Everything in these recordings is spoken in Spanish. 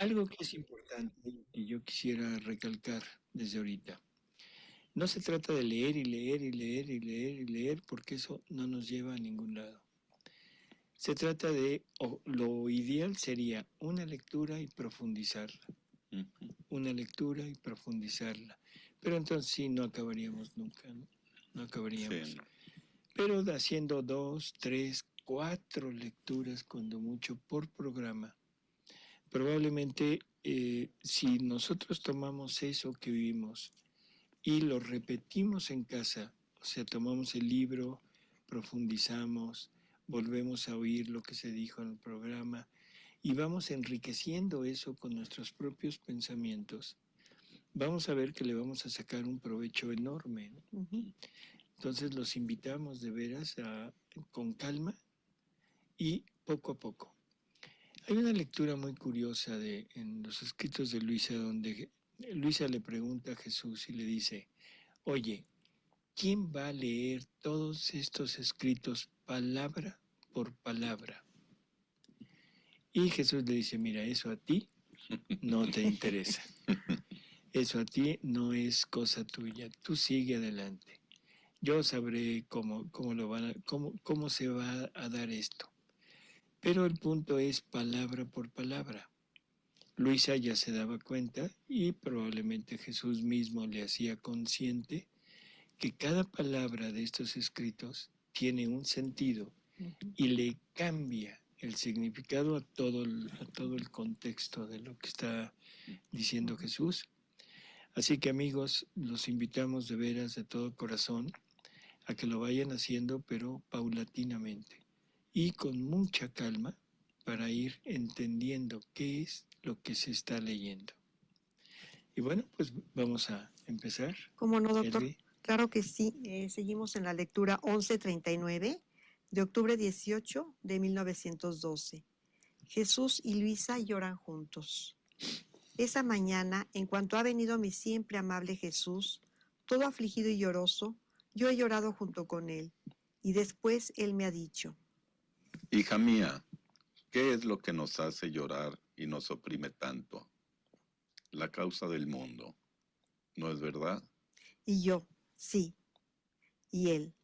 Algo que es importante y yo quisiera recalcar desde ahorita. No se trata de leer y leer y leer y leer y leer porque eso no nos lleva a ningún lado. Se trata de, o lo ideal sería una lectura y profundizarla. Una lectura y profundizarla. Pero entonces sí, no acabaríamos nunca, ¿no? No acabaríamos. Sí, no. Pero haciendo 2, 3, 4 lecturas, cuando mucho, por programa, probablemente si nosotros tomamos eso que vivimos y lo repetimos en casa, o sea, tomamos el libro, profundizamos, volvemos a oír lo que se dijo en el programa y vamos enriqueciendo eso con nuestros propios pensamientos, vamos a ver que le vamos a sacar un provecho enorme, ¿no? Entonces los invitamos de veras con calma y poco a poco. Hay una lectura muy curiosa en los escritos de Luisa donde Luisa le pregunta a Jesús y le dice, oye, ¿quién va a leer todos estos escritos palabra por palabra? Y Jesús le dice, mira, eso a ti no te interesa. Eso a ti no es cosa tuya. Tú sigue adelante. Yo sabré cómo se va a dar esto. Pero el punto es palabra por palabra. Luisa ya se daba cuenta y probablemente Jesús mismo le hacía consciente que cada palabra de estos escritos tiene un sentido y le cambia el significado a todo el contexto de lo que está diciendo Jesús. Así que amigos, los invitamos de veras de todo corazón a que lo vayan haciendo, pero paulatinamente y con mucha calma para ir entendiendo qué es lo que se está leyendo. Y bueno, pues vamos a empezar. ¿Cómo no, doctor? Elvi. Claro que sí. Seguimos en la lectura 1139 de octubre 18 de 1912. Jesús y Luisa lloran juntos. Esa mañana, en cuanto ha venido mi siempre amable Jesús, todo afligido y lloroso, yo he llorado junto con él. Y después él me ha dicho, Hija mía, ¿qué es lo que nos hace llorar y nos oprime tanto? La causa del mundo, ¿no es verdad? y yo, sí, y él.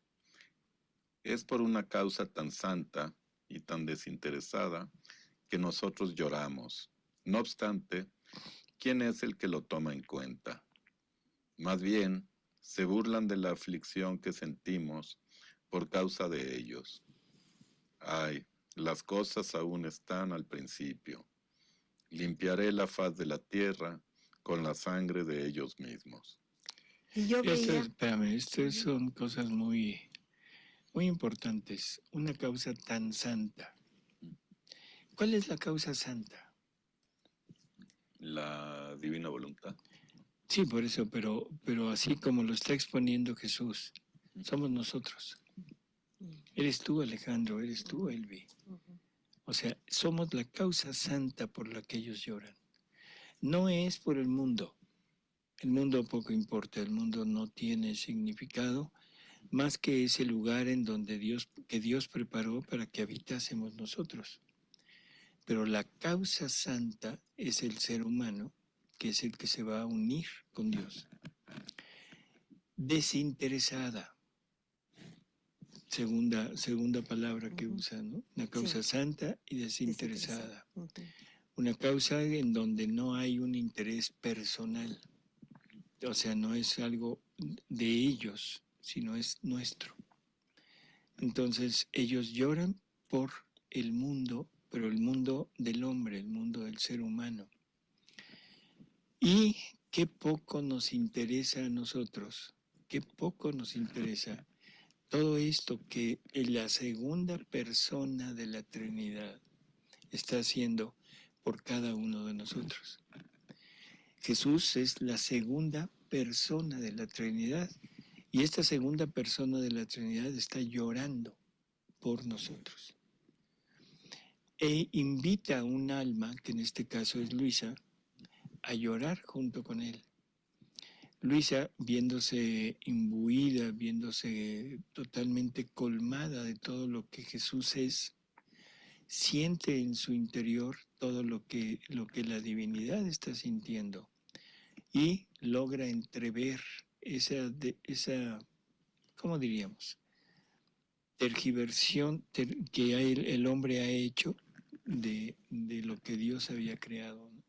Es por una causa tan santa y tan desinteresada que nosotros lloramos. No obstante, ¿quién es el que lo toma en cuenta? Más bien, se burlan de la aflicción que sentimos por causa de ellos. Ay, las cosas aún están al principio. Limpiaré la faz de la tierra con la sangre de ellos mismos. Y yo veía... Estas son cosas muy, muy importantes. Una causa tan santa. ¿Cuál es la causa santa? La divina voluntad. Sí, por eso, pero así como lo está exponiendo Jesús, somos nosotros. Eres tú, Alejandro, eres tú, Elvi. O sea, somos la causa santa por la que ellos lloran. No es por el mundo. El mundo poco importa, el mundo no tiene significado más que ese lugar en donde que Dios preparó para que habitásemos nosotros. Pero la causa santa es el ser humano, que es el que se va a unir con Dios. Desinteresada, segunda palabra que usa, ¿no? Una causa santa y desinteresada. Una causa en donde no hay un interés personal. O sea, no es algo de ellos, sino es nuestro. Entonces, ellos lloran por el mundo, pero el mundo del hombre, el mundo del ser humano. Y qué poco nos interesa a nosotros, qué poco nos interesa todo esto que la segunda persona de la Trinidad está haciendo por cada uno de nosotros. Jesús es la segunda persona de la Trinidad y esta segunda persona de la Trinidad está llorando por nosotros. E invita a un alma, que en este caso es Luisa, a llorar junto con él. Luisa, viéndose imbuida, viéndose totalmente colmada de todo lo que Jesús es, siente en su interior todo lo que la divinidad está sintiendo y logra entrever esa ¿cómo diríamos? Tergiversión que el hombre ha hecho de lo que Dios había creado, ¿no?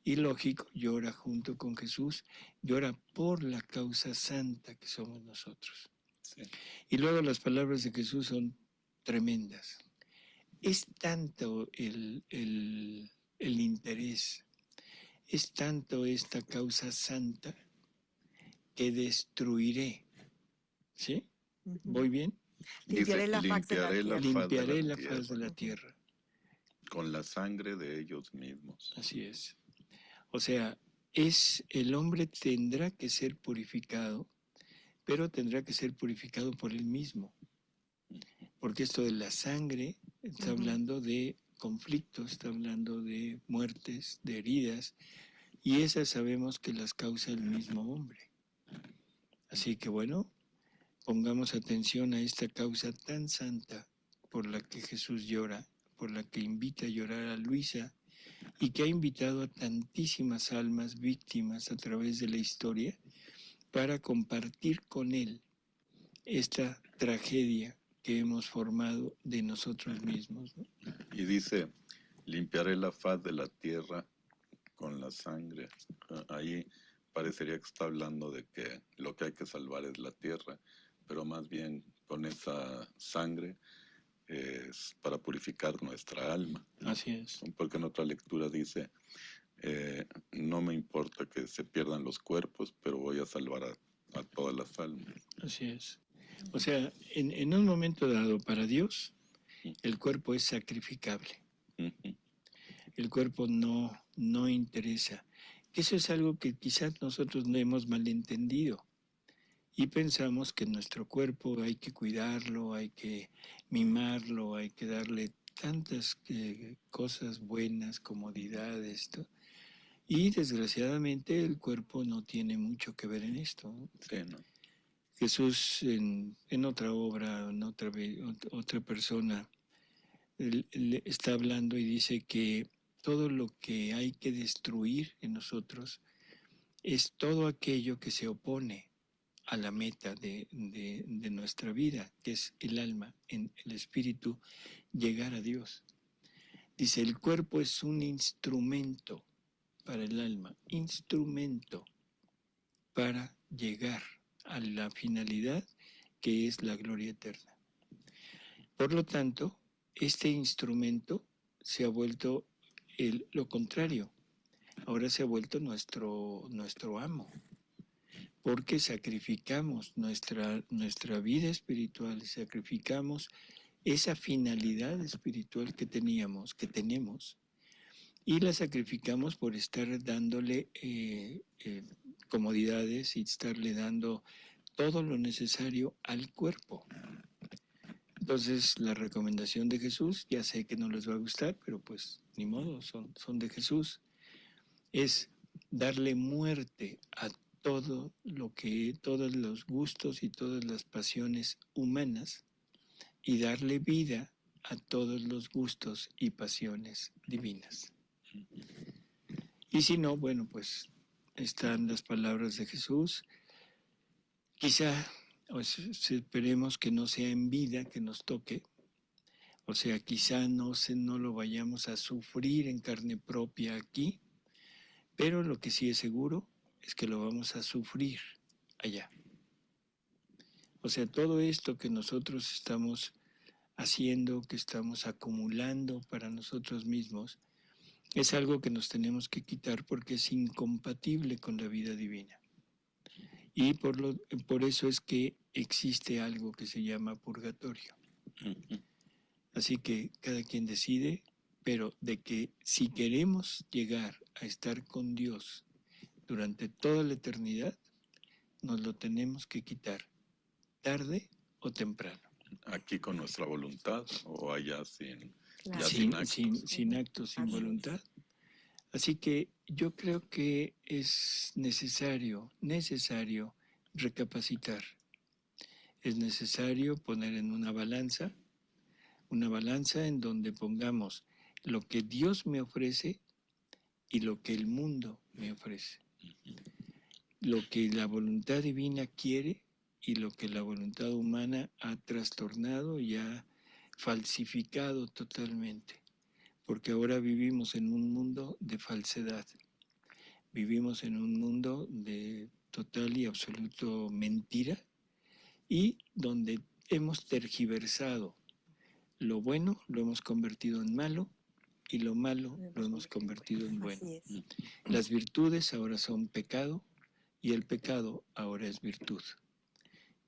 Y lógico, llora junto con Jesús, llora por la causa santa que somos nosotros. Sí. Y luego las palabras de Jesús son tremendas. Es tanto el interés, es tanto esta causa santa que destruiré. ¿Sí? Ujú. ¿Voy bien? Limpiaré Dice, la faz de la limpiaré la tierra. faz de Limpiaré la la faz de la tierra tierra. con la sangre de ellos mismos. Así es. O sea, el hombre tendrá que ser purificado, pero tendrá que ser purificado por él mismo. Porque esto de la sangre está Ujú. hablando de conflictos, está hablando de muertes, de heridas, y esas sabemos que las causa el mismo hombre. Así que bueno, pongamos atención a esta causa tan santa por la que Jesús llora, por la que invita a llorar a Luisa y que ha invitado a tantísimas almas víctimas a través de la historia para compartir con él esta tragedia que hemos formado de nosotros mismos, ¿no? Y dice, limpiaré la faz de la tierra con la sangre. Ahí parecería que está hablando de que lo que hay que salvar es la tierra, pero más bien con esa sangre es para purificar nuestra alma. Así es. Porque en otra lectura dice, no me importa que se pierdan los cuerpos, pero voy a salvar a todas las almas. Así es. O sea, en un momento dado para Dios, el cuerpo es sacrificable. Ujú. El cuerpo no interesa. Eso es algo que quizás nosotros no hemos malentendido y pensamos que nuestro cuerpo hay que cuidarlo, hay que mimarlo, hay que darle tantas cosas buenas, comodidades, y desgraciadamente el cuerpo no tiene mucho que ver en esto, ¿no? Sí, ¿no? Jesús en otra obra, en otra persona, él está hablando y dice que todo lo que hay que destruir en nosotros es todo aquello que se opone a la meta de nuestra vida, que es el alma, en el espíritu, llegar a Dios. Dice, el cuerpo es un instrumento para el alma, instrumento para llegar a la finalidad que es la gloria eterna. Por lo tanto, este instrumento se ha vuelto lo contrario. Ahora se ha vuelto nuestro amo, porque sacrificamos nuestra vida espiritual, sacrificamos esa finalidad espiritual que tenemos, y la sacrificamos por estar dándole comodidades y estarle dando todo lo necesario al cuerpo. Entonces, la recomendación de Jesús, ya sé que no les va a gustar, pero pues ni modo, son de Jesús, es darle muerte a todo todos los gustos y todas las pasiones humanas y darle vida a todos los gustos y pasiones divinas. Y si no, bueno, pues están las palabras de Jesús. Quizá esperemos que no sea en vida que nos toque, o sea, quizá no lo vayamos a sufrir en carne propia aquí, pero lo que sí es seguro es que lo vamos a sufrir allá. O sea, todo esto que nosotros estamos haciendo, que estamos acumulando para nosotros mismos, es algo que nos tenemos que quitar porque es incompatible con la vida divina. Y por eso es que existe algo que se llama purgatorio. Así que cada quien decide, pero de que si queremos llegar a estar con Dios durante toda la eternidad, nos lo tenemos que quitar, tarde o temprano. Aquí con nuestra voluntad o allá sin, Claro. ya Sin actos. actos, sin Así es. voluntad. Así que yo creo que es necesario recapacitar. Es necesario poner en una balanza en donde pongamos lo que Dios me ofrece y lo que el mundo me ofrece. Lo que la voluntad divina quiere y lo que la voluntad humana ha trastornado y ha falsificado totalmente. Porque ahora vivimos en un mundo de falsedad. Vivimos en un mundo de total y absoluto mentira y donde hemos tergiversado lo bueno, lo hemos convertido en malo y lo malo lo hemos convertido en bueno. Así es. Las virtudes ahora son pecado y el pecado ahora es virtud.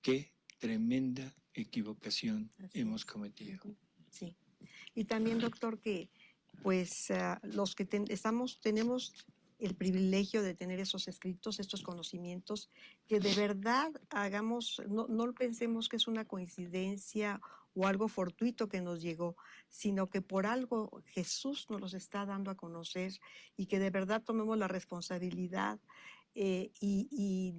Qué tremenda equivocación Así hemos es. cometido. Sí. Y también, doctor, que pues los que tenemos el privilegio de tener esos escritos, estos conocimientos, que de verdad hagamos, no pensemos que es una coincidencia o algo fortuito que nos llegó, sino que por algo Jesús nos los está dando a conocer y que de verdad tomemos la responsabilidad y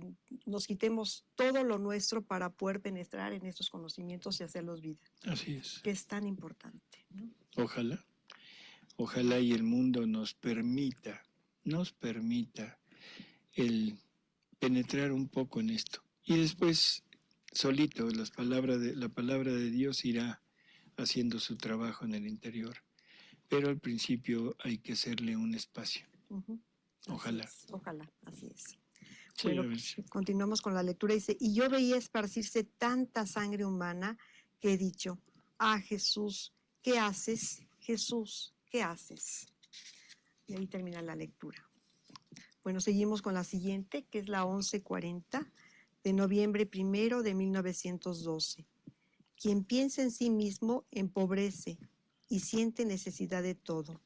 nos quitemos todo lo nuestro para poder penetrar en estos conocimientos y hacerlos vida, Así es. que es tan importante, ¿no? Ojalá y el mundo nos permita el penetrar un poco en esto. Y después, solito, la palabra de Dios irá haciendo su trabajo en el interior. Pero al principio hay que hacerle un espacio. Ujú. Ojalá. Ojalá, así es. Sí, Bueno, a ver si- continuamos con la lectura. Dice, y yo veía esparcirse tanta sangre humana que he dicho, ah, Jesús, ¿qué haces? Jesús, ¿qué haces? Y ahí termina la lectura. Bueno, seguimos con la siguiente, que es la 1140 de noviembre 1 de 1912. Quien piensa en sí mismo empobrece y siente necesidad de todo.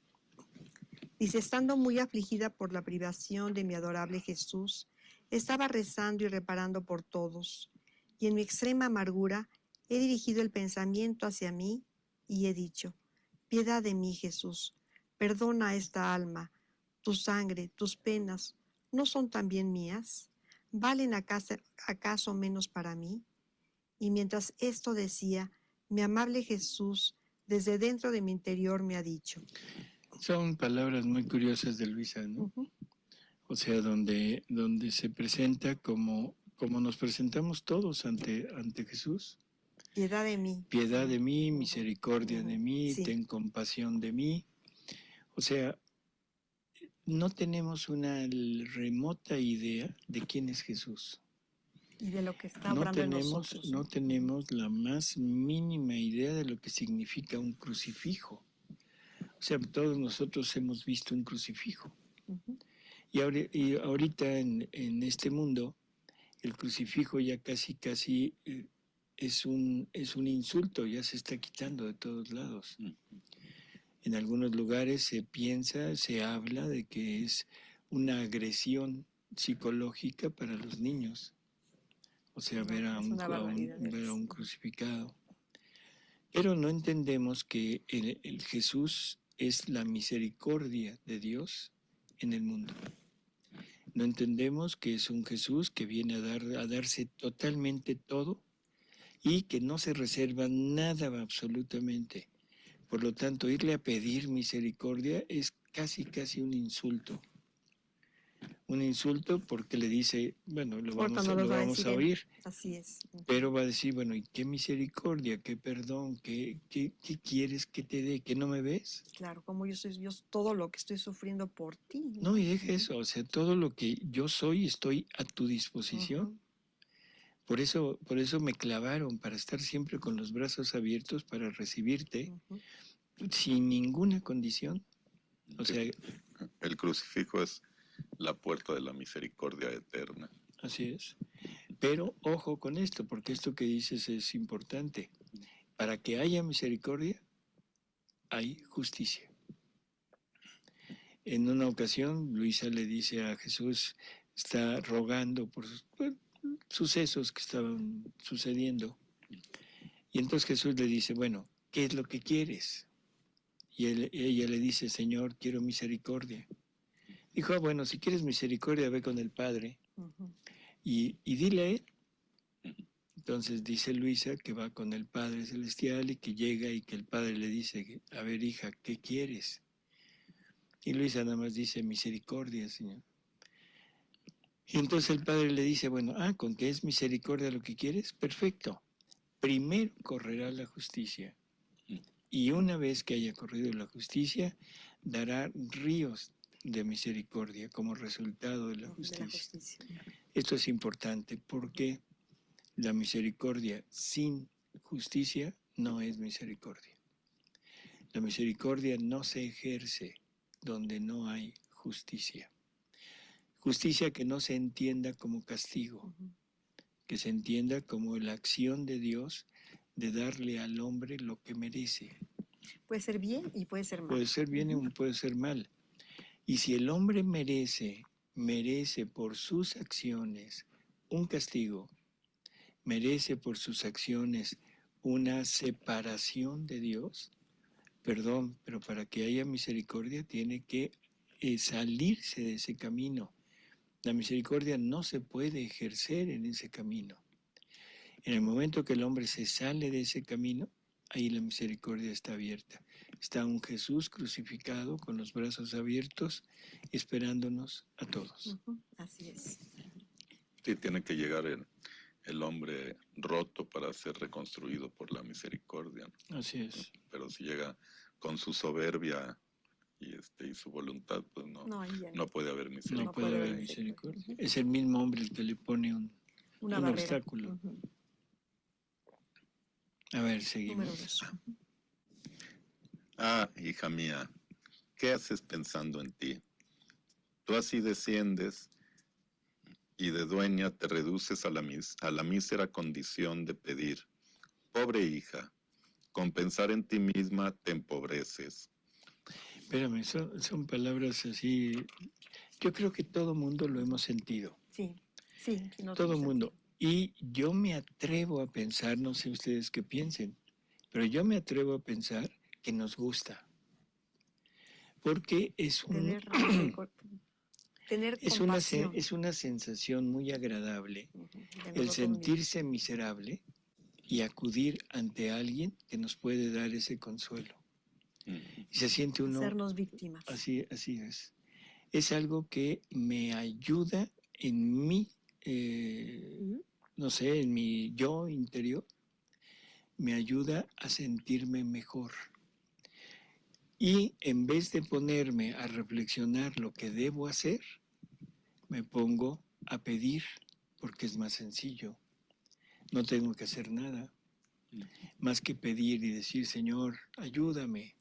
Dice, estando muy afligida por la privación de mi adorable Jesús, estaba rezando y reparando por todos, y en mi extrema amargura he dirigido el pensamiento hacia mí y he dicho, piedad de mí, Jesús, perdona a esta alma, tu sangre, tus penas, ¿no son también mías? ¿Valen acaso menos para mí? Y mientras esto decía, mi amable Jesús, desde dentro de mi interior me ha dicho. Son palabras muy curiosas de Luisa, ¿no? Ujú. O sea, donde se presenta como nos presentamos todos ante Jesús. Piedad de mí. Piedad de mí, Ujú, misericordia de ujú, mí, sí. ten compasión de mí. O sea, no tenemos una remota idea de quién es Jesús. Y de lo que está obrando en nosotros. No tenemos la más mínima idea de lo que significa un crucifijo. O sea, todos nosotros hemos visto un crucifijo. Ujú. Y ahorita en este mundo, el crucifijo ya casi es un insulto, ya se está quitando de todos lados. En algunos lugares se piensa, se habla de que es una agresión psicológica para los niños. O sea, No, ver es una barbaridad, ver a un es. crucificado. Pero no entendemos que el Jesús es la misericordia de Dios en el mundo. No entendemos que es un Jesús que viene a darse totalmente todo y que no se reserva nada absolutamente. Por lo tanto, irle a pedir misericordia es casi un insulto. Un insulto porque le dice, bueno, lo Ahorita no los va a vamos decir a él. oír, Así es. pero va a decir, bueno, ¿y qué misericordia, qué perdón, qué quieres que te dé? ¿Que no me ves? Claro, como yo soy Dios, todo lo que estoy sufriendo por ti. No, y deja eso, o sea, todo lo que yo soy, estoy a tu disposición. Ujú. Por eso me clavaron, para estar siempre con los brazos abiertos para recibirte Ujú. sin ninguna condición. O sea, El crucifijo es la puerta de la misericordia eterna. así es. Pero ojo con esto, porque esto que dices es importante. Para que haya misericordia, hay justicia. En una ocasión, Luisa le dice a Jesús, está rogando por sucesos que estaban sucediendo. Y entonces Jesús le dice, bueno, ¿qué es lo que quieres? Y ella le dice, Señor, quiero misericordia. Dijo, bueno, si quieres misericordia, ve con el Padre Ujú. y dile a él. Entonces dice Luisa que va con el Padre Celestial y que llega y que el Padre le dice, a ver hija, ¿qué quieres? Y Luisa nada más dice, misericordia, Señor. Y entonces el Padre le dice, bueno, con que es misericordia lo que quieres, perfecto. Primero correrá la justicia. Y una vez que haya corrido la justicia, dará ríos de misericordia como resultado de la De la justicia. justicia. Esto es importante porque la misericordia sin justicia no es misericordia. La misericordia no se ejerce donde no hay justicia. Justicia que no se entienda como castigo, Ujú. que se entienda como la acción de Dios de darle al hombre lo que merece. Puede ser bien y puede ser mal. Puede ser bien Ujú. o puede ser mal. Y si el hombre merece por sus acciones un castigo, merece por sus acciones una separación de Dios, perdón, pero para que haya misericordia tiene que salirse de ese camino. La misericordia no se puede ejercer en ese camino. En el momento que el hombre se sale de ese camino, ahí la misericordia está abierta. Está un Jesús crucificado con los brazos abiertos, esperándonos a todos. Ujú. Así es. Sí, tiene que llegar el hombre roto para ser reconstruido por la misericordia. Así es. Pero si llega con su soberbia y su voluntad, pues No, ahí ya no puede haber No misericordia. puede haber ahí. misericordia. Ujú. Es el mismo hombre el que le pone un Una barrera. obstáculo. Ujú. A ver, Número seguimos. 2. Hija mía, ¿qué haces pensando en ti? Tú así desciendes y de dueña te reduces a la mísera condición de pedir. Pobre hija, con pensar en ti misma te empobreces. Espérame, son palabras así. Yo creo que todo mundo lo hemos sentido. Sí, sí, sí, no Todo tiene mundo. sentido. Y yo me atrevo a pensar, no sé ustedes qué piensen, pero yo me atrevo a pensar que nos gusta. Porque es Tener misericordia, tener compasión es una sensación muy agradable ujú, de el nosotros mismos. sentirse miserable y acudir ante alguien que nos puede dar ese consuelo. Y se siente uno, Hacernos víctimas. así es. Es algo que me ayuda en mi, no sé, en mi yo interior, me ayuda a sentirme mejor. Y en vez de ponerme a reflexionar lo que debo hacer, me pongo a pedir porque es más sencillo. No tengo que hacer nada más que pedir y decir, Señor, ayúdame.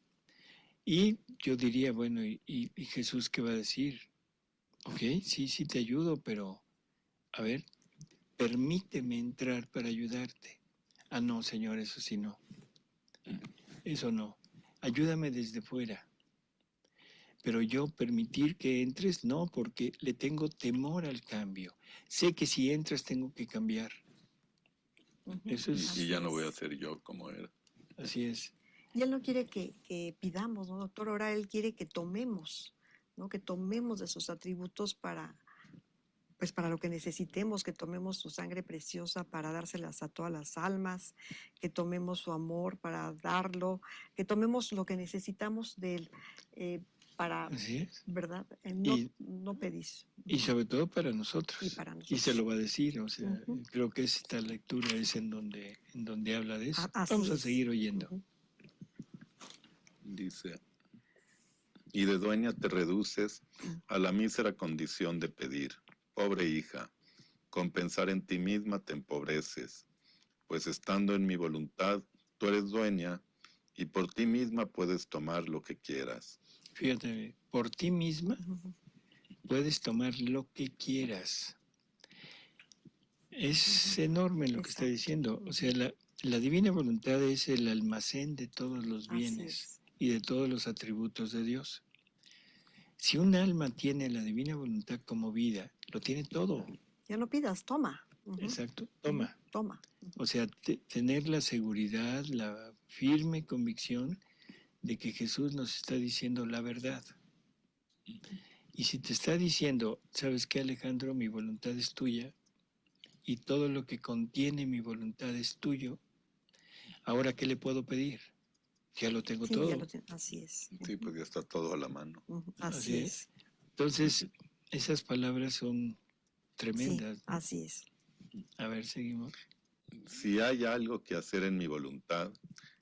Y yo diría, bueno, ¿y Jesús qué va a decir? Ok, sí te ayudo, pero a ver, permíteme entrar para ayudarte. No, Señor, eso sí no. Eso no. Ayúdame desde fuera. Pero yo permitir que entres, no, porque le tengo temor al cambio. Sé que si entras tengo que cambiar. Ujú, Eso es, así Y ya no voy a es. ser yo como era. así es. Y Él no quiere que pidamos, ¿no, doctor? Ahora Él quiere que tomemos, ¿no? Que tomemos de sus atributos pues para lo que necesitemos, que tomemos su sangre preciosa para dárselas a todas las almas, que tomemos su amor para darlo, que tomemos lo que necesitamos de Él para, Así es. ¿verdad? Y- No pedís. Y sobre todo para nosotros. Y para Y se nosotros. lo va a decir, o sea, Ujú. creo que esta lectura es en donde habla de eso. Así Vamos a es. seguir oyendo. Ujú. Dice, y de dueña te reduces a la mísera condición de pedir. Pobre hija, con pensar en ti misma te empobreces, pues estando en mi voluntad, tú eres dueña y por ti misma puedes tomar lo que quieras. Fíjate, por ti misma Ujú. puedes tomar lo que quieras. Es Ujú. enorme lo que está Exacto. diciendo. O sea, Ujú. la divina voluntad es el almacén de todos los Así bienes es. y de todos los atributos de Dios. Si un alma tiene la divina voluntad como vida, lo tiene todo. Ya no pidas, toma. Ujú. Exacto, Ujú. toma. Toma. O sea, tener la seguridad, la firme convicción de que Jesús nos está diciendo la verdad. Y si te está diciendo, ¿sabes qué, Alejandro? Mi voluntad es tuya y todo lo que contiene mi voluntad es tuyo, ¿ahora qué le puedo pedir? Ya lo tengo Sí, ya todo. lo tengo. Así es. Sí, pues ya está todo a la mano. Así Así es. Entonces, esas palabras son Sí, tremendas, ¿no? así es. A ver, seguimos. Si hay algo que hacer en mi voluntad,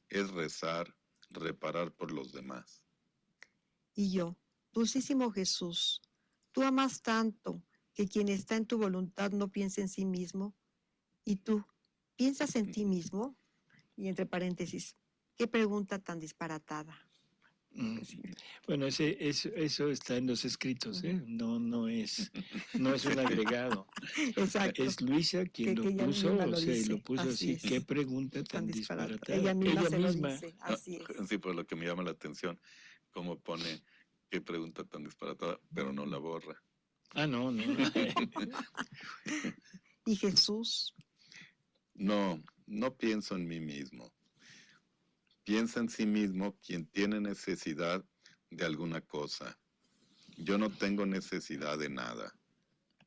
es rezar, reparar por los demás. Y yo, dulcísimo Jesús, tú amas tanto que quien está en tu voluntad no piensa en sí mismo. Y tú, ¿piensas en ti mismo? Y entre paréntesis, qué pregunta tan disparatada. Mm. Pues sí. Bueno, eso está en los escritos, ¿eh? Ujú. No es un agregado. Exacto, Es Luisa quien lo que ella puso, misma o lo sea, y lo dice. puso Así así. Qué es, pregunta tan tan disparatada. disparatada. Ella misma Ella se lo misma. dice. Ah, Así es. sí, por lo que me llama la atención, cómo pone qué pregunta tan disparatada, pero no la borra. Ah, no. Y Jesús, No, no pienso en mí mismo. Piensa en sí mismo quien tiene necesidad de alguna cosa. Yo no tengo necesidad de nada.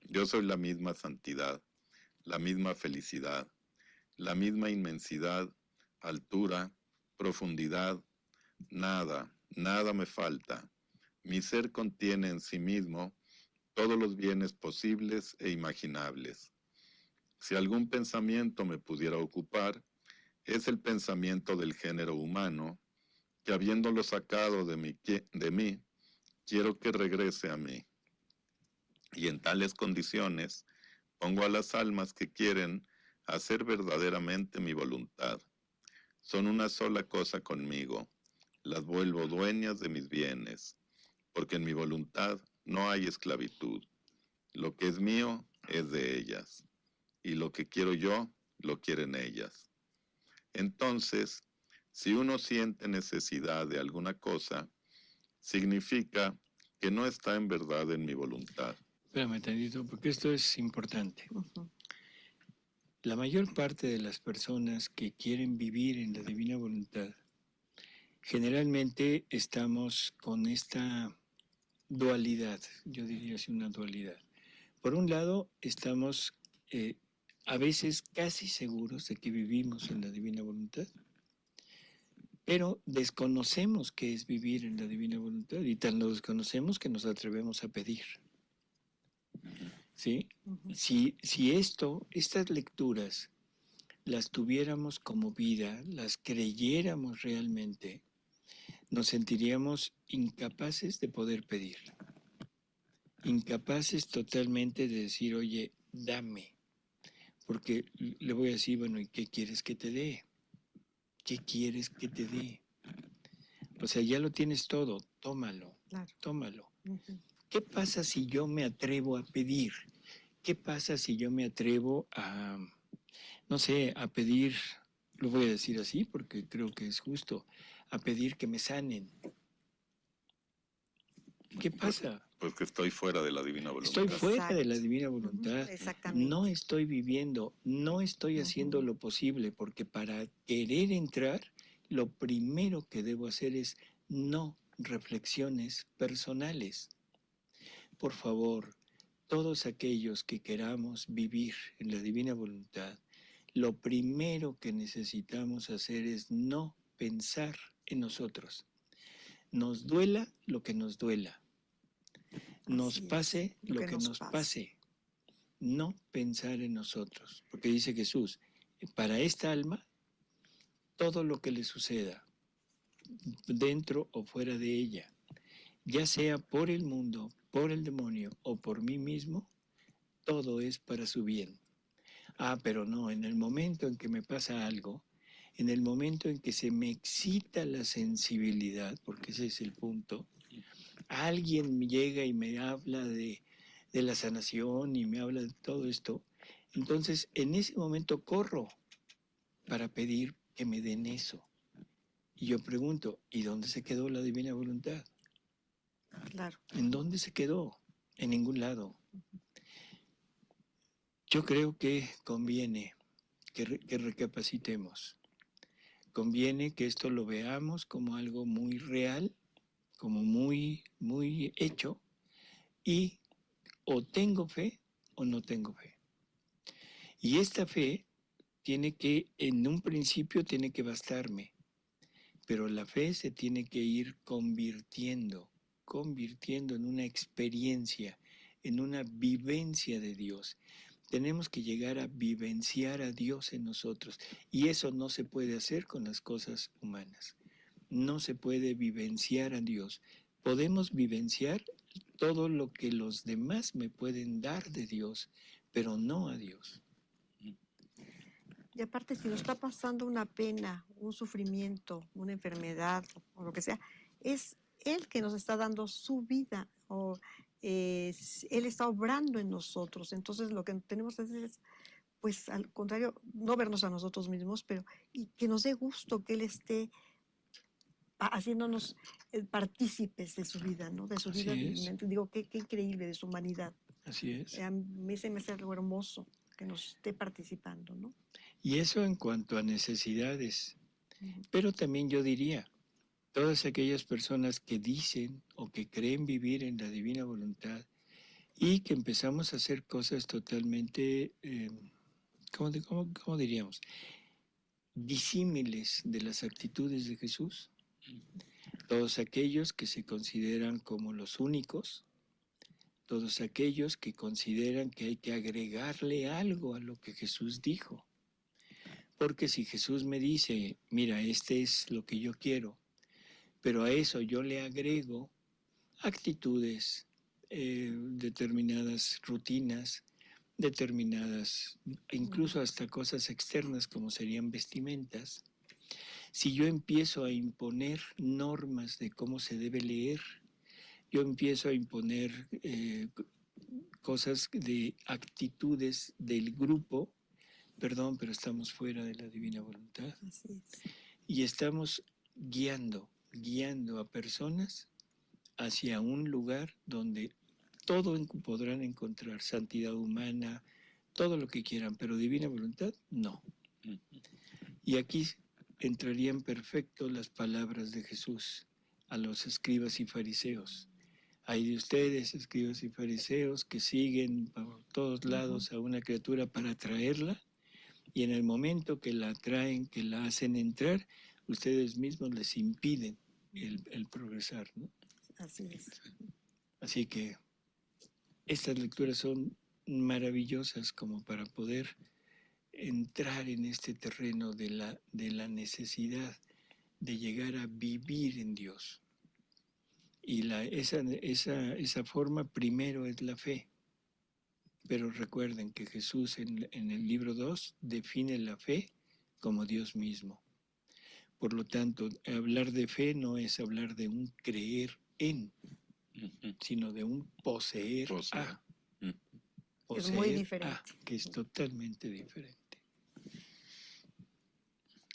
Yo soy la misma santidad, la misma felicidad, la misma inmensidad, altura, profundidad. Nada me falta. Mi ser contiene en sí mismo todos los bienes posibles e imaginables. Si algún pensamiento me pudiera ocupar, es el pensamiento del género humano, que habiéndolo sacado de mí, quiero que regrese a mí. Y en tales condiciones, pongo a las almas que quieren hacer verdaderamente mi voluntad. Son una sola cosa conmigo. Las vuelvo dueñas de mis bienes, porque en mi voluntad no hay esclavitud. Lo que es mío es de ellas, y lo que quiero yo, lo quieren ellas. Entonces, si uno siente necesidad de alguna cosa, significa que no está en verdad en mi voluntad. Espérame tantito, porque esto es importante. ujú, La mayor parte de las personas que quieren vivir en la divina voluntad, generalmente estamos con esta dualidad, yo diría así una dualidad. Por un lado, estamos a veces casi seguros de que vivimos en la divina voluntad, pero desconocemos qué es vivir en la divina voluntad y tan lo desconocemos que nos atrevemos a pedir. ¿Sí? ujú. Si estas lecturas las tuviéramos como vida, las creyéramos realmente, nos sentiríamos incapaces de poder pedir, incapaces totalmente de decir, oye, dame, porque le voy a decir, bueno, ¿y qué quieres que te dé? ¿Qué quieres que te dé? O sea, ya lo tienes todo, tómalo, Claro. tómalo. Ujú. ¿Qué pasa si yo me atrevo a pedir? ¿Qué pasa si yo me atrevo a, no sé, a pedir, lo voy a decir así porque creo que es justo, a pedir que me sanen? ¿Qué pasa? Pues que estoy fuera de la divina Estoy voluntad. fuera de la Exacto. divina Ujú, voluntad, exactamente. no estoy viviendo, no estoy haciendo Ujú. lo posible, porque para querer entrar, lo primero que debo hacer es no reflexiones personales. Por favor, todos aquellos que queramos vivir en la divina voluntad, lo primero que necesitamos hacer es no pensar en nosotros. Nos duela lo que nos duela, nos Así es. pase Lo lo que que nos nos pase. pase, no pensar en nosotros. Porque dice Jesús, para esta alma, todo lo que le suceda, dentro o fuera de ella, ya sea por el mundo, por el demonio o por mí mismo, todo es para su bien. Ah, pero no, en el momento en que me pasa algo, en el momento en que se me excita la sensibilidad, porque ese es el punto, alguien me llega y me habla de la sanación y me habla de todo esto, entonces en ese momento corro para pedir que me den eso. Y yo pregunto, ¿y dónde se quedó la divina voluntad? Claro. ¿En dónde se quedó? En ningún lado. Yo creo que conviene que recapacitemos. Conviene que esto lo veamos como algo muy real, como muy hecho, y o tengo fe o no tengo fe. Y esta fe tiene que, en un principio tiene que bastarme, pero la fe se tiene que ir convirtiendo en una experiencia, en una vivencia de Dios. Tenemos que llegar a vivenciar a Dios en nosotros y eso no se puede hacer con las cosas humanas. No se puede vivenciar a Dios. Podemos vivenciar todo lo que los demás me pueden dar de Dios, pero no a Dios. Y aparte, si nos está pasando una pena, un sufrimiento, una enfermedad o lo que sea, es Él que nos está dando su vida o Él está obrando en nosotros. Entonces, lo que tenemos que hacer es, pues, al contrario, no vernos a nosotros mismos, pero y que nos dé gusto que Él esté haciéndonos partícipes de su vida, ¿no? De su vida. Así es, Digo, qué increíble, de su humanidad. así es. A mí se me hace algo hermoso que nos esté participando, ¿no? Y eso en cuanto a necesidades. Ujú. Pero también yo diría, todas aquellas personas que dicen o que creen vivir en la divina voluntad y que empezamos a hacer cosas totalmente, ¿cómo diríamos? Disímiles de las actitudes de Jesús. Todos aquellos que se consideran como los únicos, todos aquellos que consideran que hay que agregarle algo a lo que Jesús dijo. Porque si Jesús me dice, mira, este es lo que yo quiero, pero a eso yo le agrego actitudes, determinadas rutinas, determinadas, incluso hasta cosas externas como serían vestimentas. Si yo empiezo a imponer normas de cómo se debe leer, yo empiezo a imponer cosas de actitudes del grupo, perdón, pero estamos fuera de la divina voluntad, Así es. y estamos guiando a personas hacia un lugar donde todo podrán encontrar, santidad humana, todo lo que quieran, pero divina voluntad, no. Y aquí entrarían perfecto las palabras de Jesús a los escribas y fariseos. Hay de ustedes, escribas y fariseos, que siguen por todos lados a una criatura para traerla, y en el momento que la traen, que la hacen entrar, ustedes mismos les impiden el progresar, ¿no? Así es. Así que estas lecturas son maravillosas como para poder entrar en este terreno de la necesidad de llegar a vivir en Dios. Y esa forma primero es la fe. Pero recuerden que Jesús en el libro 2 define la fe como Dios mismo. Por lo tanto, hablar de fe no es hablar de un creer en, sino de un poseer a. Es muy Poseer diferente. a, que es totalmente diferente.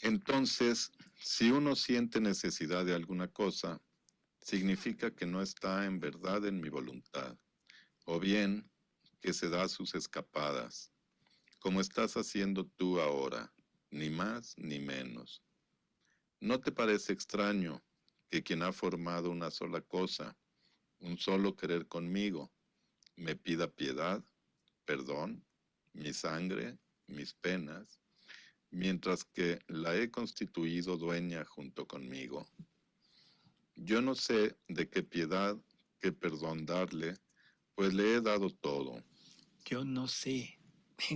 Entonces, si uno siente necesidad de alguna cosa, significa que no está en verdad en mi voluntad, o bien que se da sus escapadas, como estás haciendo tú ahora, ni más ni menos. ¿No te parece extraño que quien ha formado una sola cosa, un solo querer conmigo, me pida piedad, perdón, mi sangre, mis penas, mientras que la he constituido dueña junto conmigo? Yo no sé de qué piedad, qué perdón darle, pues le he dado todo. Yo no sé,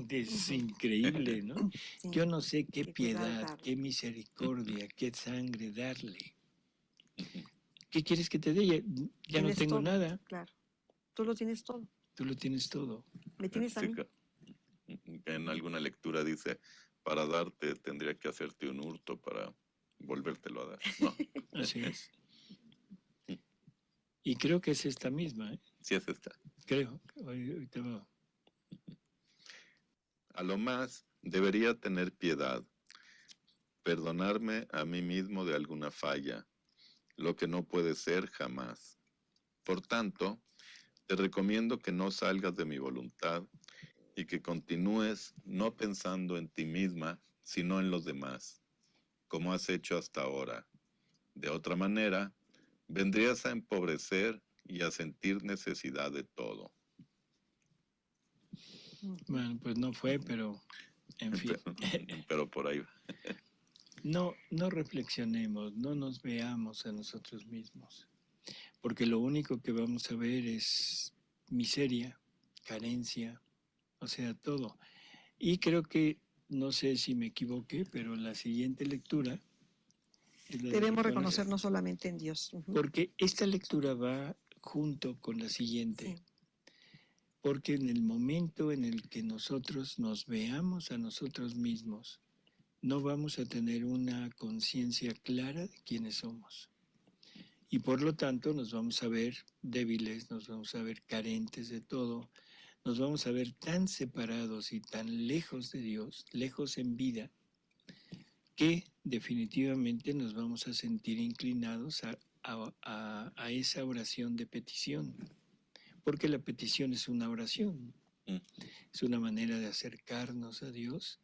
es increíble, ¿no? Sí. Yo no sé qué Qué piedad piedad, darle. qué misericordia, qué sangre darle. ¿Qué quieres que te dé? Ya no Tienes tengo todo, nada, claro. Tú lo tienes todo. tú lo tienes todo. Me tienes a Sí, mí. en alguna lectura dice, para darte tendría que hacerte un hurto para volvértelo a dar. No, Así es. Y creo que es esta misma, ¿eh? sí es esta. Creo. Ahorita va. A lo más, debería tener piedad, perdonarme a mí mismo de alguna falla, lo que no puede ser jamás. Por tanto, te recomiendo que no salgas de mi voluntad y que continúes no pensando en ti misma, sino en los demás, como has hecho hasta ahora. De otra manera, vendrías a empobrecer y a sentir necesidad de todo. Bueno, pues no fue, pero en fin. Pero por ahí va. No reflexionemos, no nos veamos a nosotros mismos, porque lo único que vamos a ver es miseria, carencia, o sea, todo. Y creo que, no sé si me equivoqué, pero la siguiente lectura es la de Debemos reconocer, reconocernos solamente en Dios. porque esta lectura va junto con la siguiente. Sí. Porque en el momento en el que nosotros nos veamos a nosotros mismos, no vamos a tener una conciencia clara de quiénes somos. Y por lo tanto nos vamos a ver débiles, nos vamos a ver carentes de todo, nos vamos a ver tan separados y tan lejos de Dios, lejos en vida, que definitivamente nos vamos a sentir inclinados a esa oración de petición. Porque la petición es una oración, es una manera de acercarnos a Dios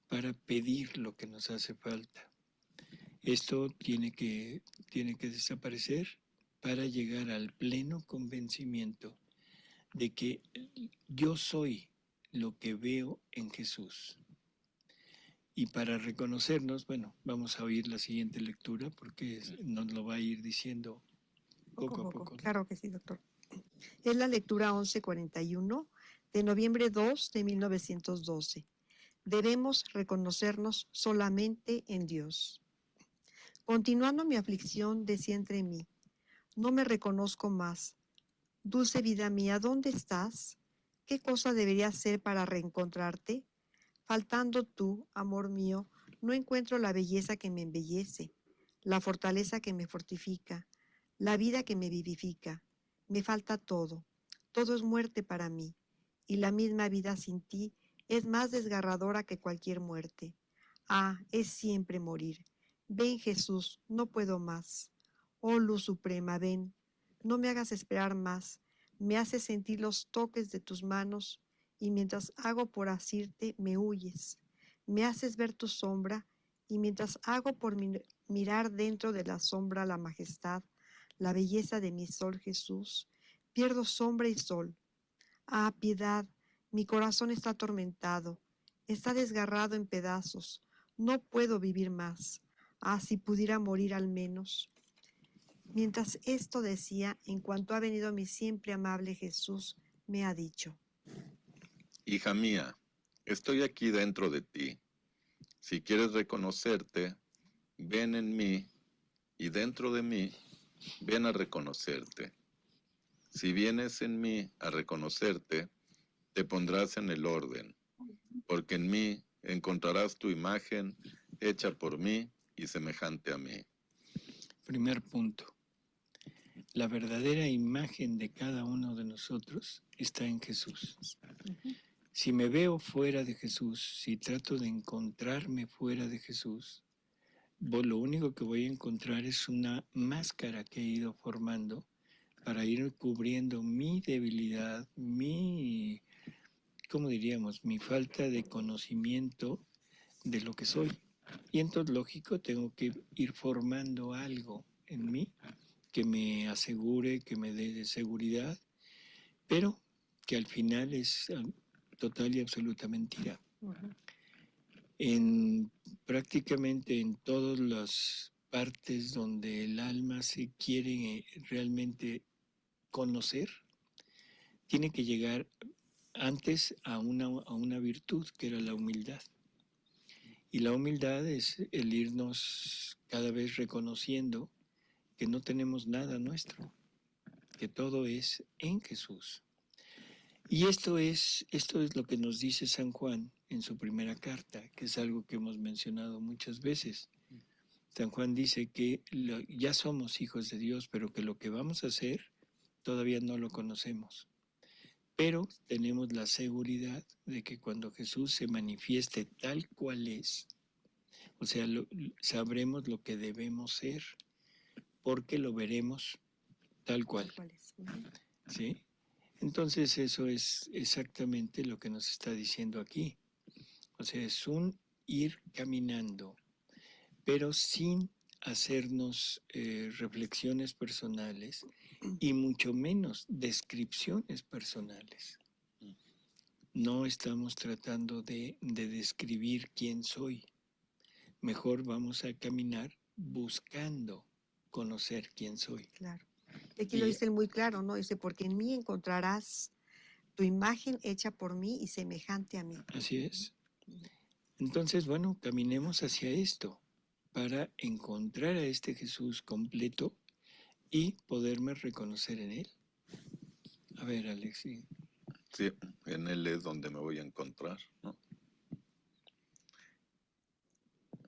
para pedir lo que nos hace falta. Esto tiene que desaparecer para llegar al pleno convencimiento de que yo soy lo que veo en Jesús. Y para reconocernos, bueno, vamos a oír la siguiente lectura porque nos lo va a ir diciendo poco a poco. Claro que sí, doctor. Es la lectura 1141 de noviembre 2 de 1912. Debemos reconocernos solamente en Dios. Continuando mi aflicción, decía entre mí, no me reconozco más. Dulce vida mía, ¿dónde estás? ¿Qué cosa debería hacer para reencontrarte? Faltando tú, amor mío, no encuentro la belleza que me embellece, la fortaleza que me fortifica, la vida que me vivifica. Me falta todo. Todo es muerte para mí, y la misma vida sin ti es más desgarradora que cualquier muerte. Ah, es siempre morir. Ven, Jesús, no puedo más. Oh, luz suprema, ven. No me hagas esperar más. Me haces sentir los toques de tus manos y mientras hago por asirte, me huyes. Me haces ver tu sombra y mientras hago por mirar dentro de la sombra la majestad, la belleza de mi sol Jesús, pierdo sombra y sol. Ah, piedad, mi corazón está atormentado, está desgarrado en pedazos, no puedo vivir más. Ah, si pudiera morir al menos. Mientras esto decía, en cuanto ha venido mi siempre amable Jesús, me ha dicho: Hija mía, estoy aquí dentro de ti. Si quieres reconocerte, ven en mí, y dentro de mí, ven a reconocerte. Si vienes en mí a reconocerte, te pondrás en el orden, porque en mí encontrarás tu imagen hecha por mí y semejante a mí. Primer punto. La verdadera imagen de cada uno de nosotros está en Jesús. Si me veo fuera de Jesús, si trato de encontrarme fuera de Jesús, lo único que voy a encontrar es una máscara que he ido formando para ir cubriendo mi debilidad, ¿cómo diríamos? Mi falta de conocimiento de lo que soy. Y entonces, lógico, tengo que ir formando algo en mí que me asegure, que me dé seguridad, pero que al final es total y absoluta mentira. Prácticamente en todas las partes donde el alma se quiere realmente conocer, tiene que llegar antes a una virtud que era la humildad. Y la humildad es el irnos cada vez reconociendo que no tenemos nada nuestro, que todo es en Jesús. Y esto es lo que nos dice San Juan en su primera carta, que es algo que hemos mencionado muchas veces. San Juan dice que ya somos hijos de Dios, pero que lo que vamos a hacer todavía no lo conocemos. Pero tenemos la seguridad de que cuando Jesús se manifieste tal cual es, o sea, sabremos lo que debemos ser, porque lo veremos tal cual. ¿Sí? Entonces eso es exactamente lo que nos está diciendo aquí. O sea, es un ir caminando, pero sin hacernos reflexiones personales y mucho menos descripciones personales. no estamos tratando de describir quién soy. Mejor vamos a caminar buscando conocer quién soy. Claro. Y aquí lo Y dice él muy claro, ¿no? Dice, porque en mí encontrarás tu imagen hecha por mí y semejante a mí. así es. Entonces, bueno, caminemos hacia esto para encontrar a este Jesús completo y poderme reconocer en él. A ver, Alexi. Sí, en Él es donde me voy a encontrar, ¿no?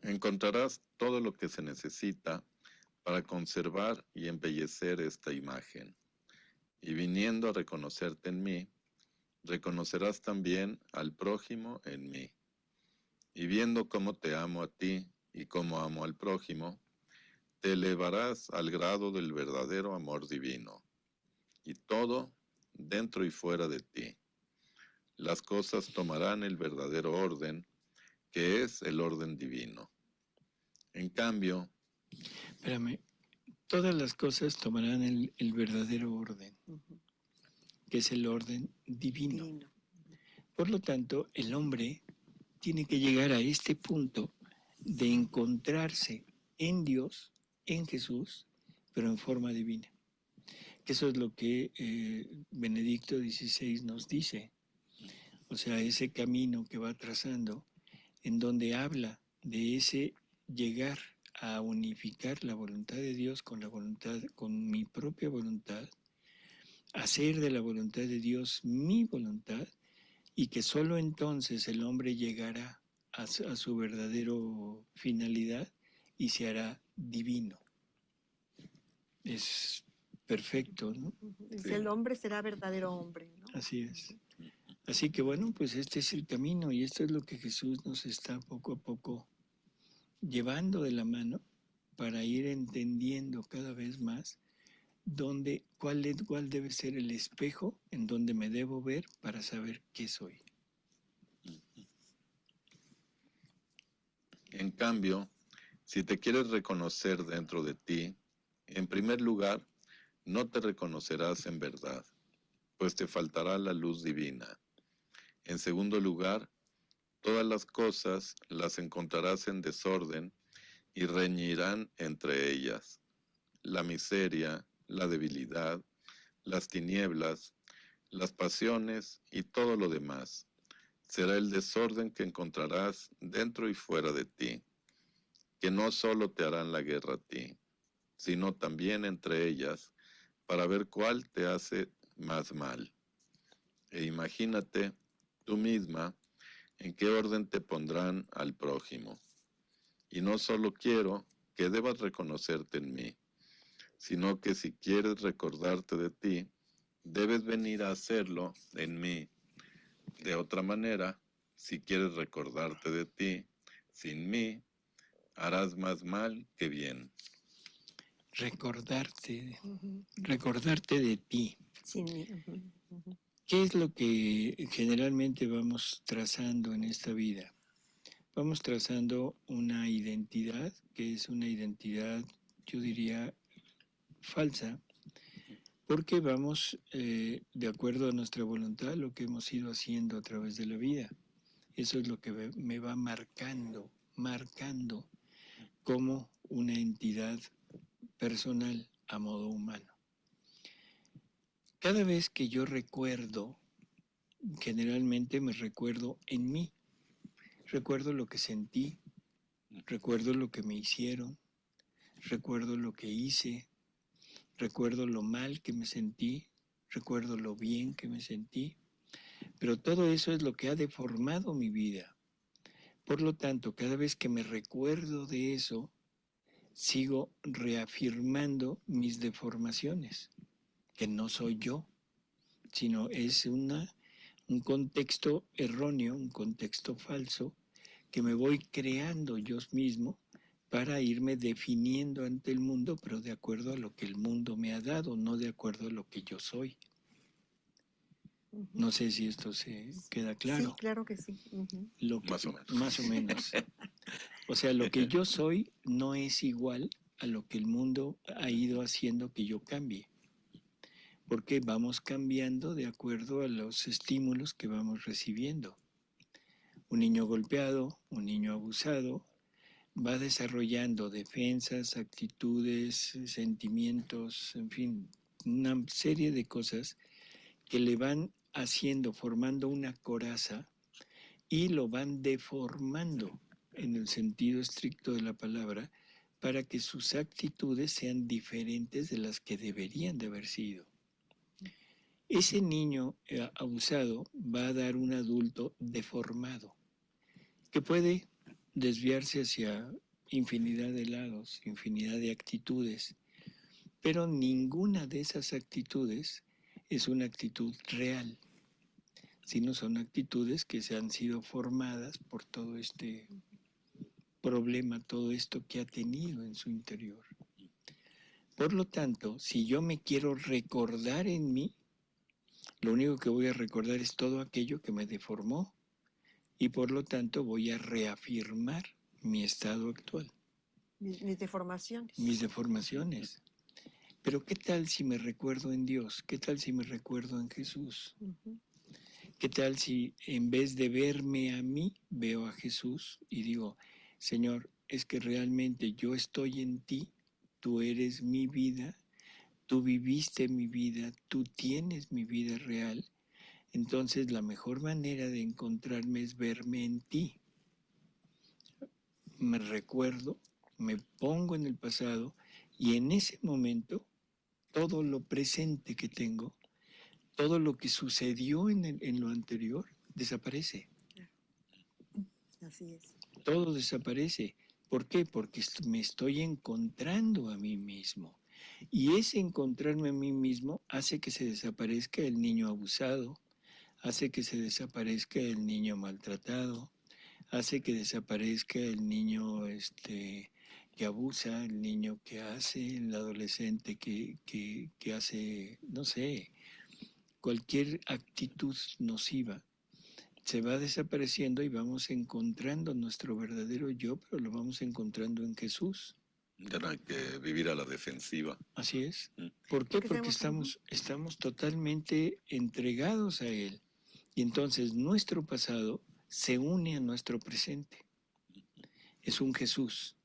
Encontrarás todo lo que se necesita para conservar y embellecer esta imagen. Y viniendo a reconocerte en mí, reconocerás también al prójimo en mí. Y viendo cómo te amo a ti y cómo amo al prójimo, te elevarás al grado del verdadero amor divino. Y todo, dentro y fuera de ti. Las cosas tomarán el verdadero orden, que es el orden divino. En cambio, Espérame, todas las cosas tomarán el verdadero orden, Ujú. que es el orden divino. Divino. Por lo tanto, el hombre tiene que llegar a este punto de encontrarse en Dios, en Jesús, pero en forma divina. Que eso es lo que Benedicto XVI nos dice. O sea, ese camino que va trazando, en donde habla de ese llegar a unificar la voluntad de Dios con la voluntad, con mi propia voluntad, hacer de la voluntad de Dios mi voluntad, y que solo entonces el hombre llegará a su verdadero finalidad y se hará divino. Es perfecto, ¿no? Ujú. Dice, Sí. el hombre será verdadero hombre, ¿no? Así es. Así que bueno, pues este es el camino y esto es lo que Jesús nos está poco a poco llevando de la mano para ir entendiendo cada vez más cuál debe ser el espejo en donde me debo ver para saber qué soy. en cambio, si te quieres reconocer dentro de ti, en primer lugar, no te reconocerás en verdad, pues te faltará la luz divina. En segundo lugar, todas las cosas las encontrarás en desorden y reñirán entre ellas. La miseria, la debilidad, las tinieblas, las pasiones y todo lo demás. Será el desorden que encontrarás dentro y fuera de ti, que no solo te harán la guerra a ti, sino también entre ellas, para ver cuál te hace más mal. E imagínate tú misma en qué orden te pondrán al prójimo. Y no solo quiero que debas reconocerte en mí, sino que si quieres recordarte de ti, debes venir a hacerlo en mí. De otra manera, si quieres recordarte de ti, sin mí, harás más mal que bien. Recordarte Ujú. de ti. Sin mí. Ujú, ujú. ¿Qué es lo que generalmente vamos trazando en esta vida? Vamos trazando una identidad que es una identidad, yo diría, falsa, porque vamos de acuerdo a nuestra voluntad, lo que hemos ido haciendo a través de la vida. Eso es lo que me va marcando como una entidad personal a modo humano. Cada vez que yo recuerdo, generalmente me recuerdo en mí. Recuerdo lo que sentí, recuerdo lo que me hicieron, recuerdo lo que hice, recuerdo lo mal que me sentí, recuerdo lo bien que me sentí, pero todo eso es lo que ha deformado mi vida. Por lo tanto, cada vez que me recuerdo de eso, sigo reafirmando mis deformaciones, que no soy yo, sino es un contexto erróneo, un contexto falso, que me voy creando yo mismo para irme definiendo ante el mundo, pero de acuerdo a lo que el mundo me ha dado, no de acuerdo a lo que yo soy. Ujú. No sé si esto se queda claro. Sí, claro que sí. Ujú. Más o menos. Más o menos. O sea, lo que yo soy no es igual a lo que el mundo ha ido haciendo que yo cambie. porque vamos cambiando de acuerdo a los estímulos que vamos recibiendo. Un niño golpeado, un niño abusado, va desarrollando defensas, actitudes, sentimientos, en fin, una serie de cosas que le van haciendo, formando una coraza y lo van deformando en el sentido estricto de la palabra para que sus actitudes sean diferentes de las que deberían de haber sido. Ese niño abusado va a dar un adulto deformado que puede desviarse hacia infinidad de lados, infinidad de actitudes, pero ninguna de esas actitudes es una actitud real, sino son actitudes que se han sido formadas por todo este problema, todo esto que ha tenido en su interior. Por lo tanto, si yo me quiero recordar en mí, lo único que voy a recordar es todo aquello que me deformó y por lo tanto voy a reafirmar mi estado actual. Mis deformaciones. Mis deformaciones. Pero ¿qué tal si me recuerdo en Dios? ¿Qué tal si me recuerdo en Jesús? ¿Qué tal si en vez de verme a mí, veo a Jesús y digo, Señor, es que realmente yo estoy en ti, tú eres mi vida, tú viviste mi vida, tú tienes mi vida real? Entonces la mejor manera de encontrarme es verme en ti. Me recuerdo, me pongo en el pasado y en ese momento todo lo presente que tengo, todo lo que sucedió en lo anterior, desaparece. Así es. Todo desaparece. ¿Por qué? Porque me estoy encontrando a mí mismo. Y ese encontrarme a mí mismo hace que se desaparezca el niño abusado, hace que se desaparezca el niño maltratado, hace que desaparezca el niño que abusa, el niño que hace, el adolescente que hace, no sé, cualquier actitud nociva. Se va desapareciendo y vamos encontrando nuestro verdadero yo, pero lo vamos encontrando en Jesús. Ya no hay que vivir a la defensiva. Así es. ¿Por qué? Porque estamos totalmente entregados a Él. Y entonces nuestro pasado se une a nuestro presente. Es un Jesús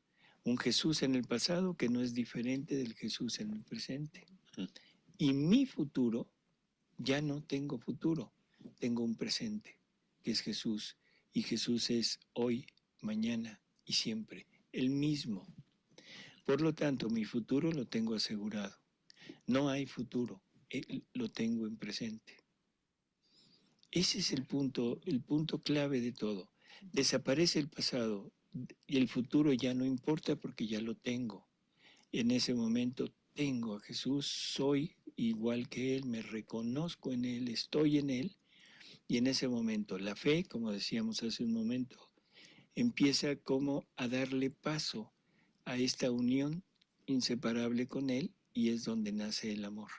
en el pasado que no es diferente del Jesús en el presente. Y mi futuro, ya no tengo futuro, tengo un presente, que es Jesús. Y Jesús es hoy, mañana y siempre, el mismo. Por lo tanto, mi futuro lo tengo asegurado. No hay futuro, lo tengo en presente. Ese es el punto clave de todo. Desaparece el pasado y el futuro ya no importa porque ya lo tengo. En ese momento tengo a Jesús, soy igual que Él, me reconozco en Él, estoy en Él. Y en ese momento la fe, como decíamos hace un momento, empieza como a darle paso a esta unión inseparable con Él y es donde nace el amor.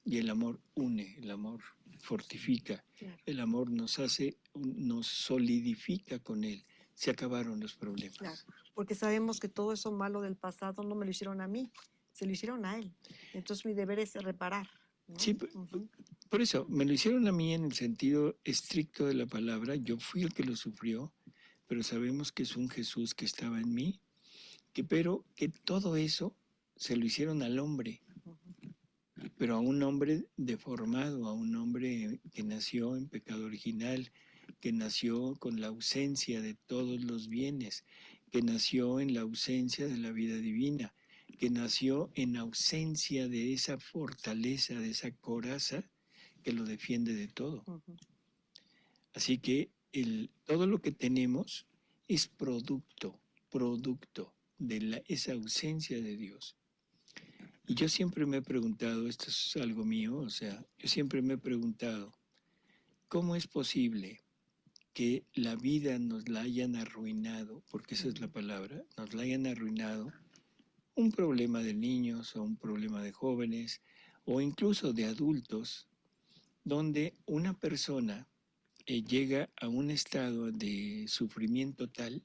Y el amor une, el amor fortifica, Claro. El amor nos solidifica con Él. Se acabaron los problemas. Claro, porque sabemos que todo eso malo del pasado no me lo hicieron a mí, se lo hicieron a Él. Entonces mi deber es reparar, ¿no? Sí, por eso, me lo hicieron a mí en el sentido estricto de la palabra. Yo fui el que lo sufrió, pero sabemos que es un Jesús que estaba en mí, pero que todo eso se lo hicieron al hombre, pero a un hombre deformado, a un hombre que nació en pecado original, que nació con la ausencia de todos los bienes, que nació en la ausencia de la vida divina, que nació en ausencia de esa fortaleza, de esa coraza que lo defiende de todo. Así que todo lo que tenemos es producto de esa ausencia de Dios. Y yo siempre me he preguntado, esto es algo mío, o sea, yo siempre me he preguntado, ¿cómo es posible que la vida nos la hayan arruinado, porque esa es la palabra, nos la hayan arruinado, un problema de niños o un problema de jóvenes o incluso de adultos, donde una persona llega a un estado de sufrimiento tal